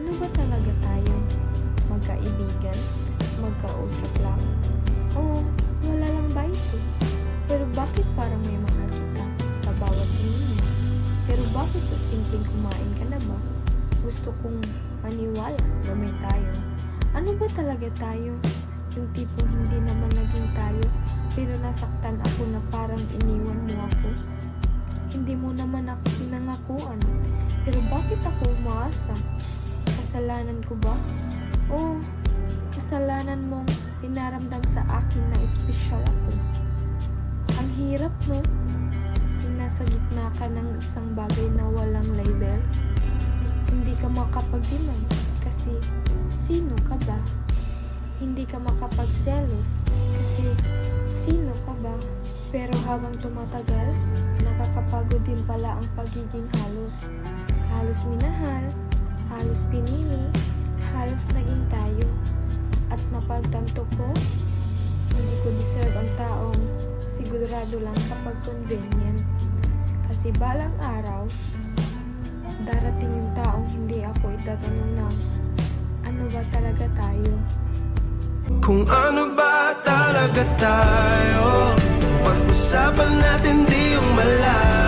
Ano ba talaga tayo? Magkaibigan? Magkausap lang? Oo, wala lang ba ito? Pero bakit parang may mahal kita sa bawat tingin mo? Pero bakit sa simpleng kumain ka na ba? Gusto kong maniwala na may tayo. Ano ba talaga tayo? Yung tipong hindi naman naging tayo, pero nasaktan ako na parang iniwan mo ako. Hindi mo naman ako pinangakuan, pero bakit ako umaasa? Kasalanan ko ba? Oo, kasalanan mong pinaramdam sa akin na espesyal ako. Ang hirap no? Yung nasa gitna ka ng isang bagay na walang label. Hindi ka makapagdiman kasi sino ka ba? Hindi ka makapagselos kasi sino ka ba? Pero habang tumatagal, nakakapagod din pala ang pagiging halos. Halos minahal, halos pinili, halos naging tayo. At napagtanto ko, hindi ko deserve ang taong sigurado lang kapag convenient. Kasi balang araw, darating yung taong hindi ako itatanong na, ano ba talaga tayo? Kung ano ba talaga tayo, pag-usapan natin di yung malayo.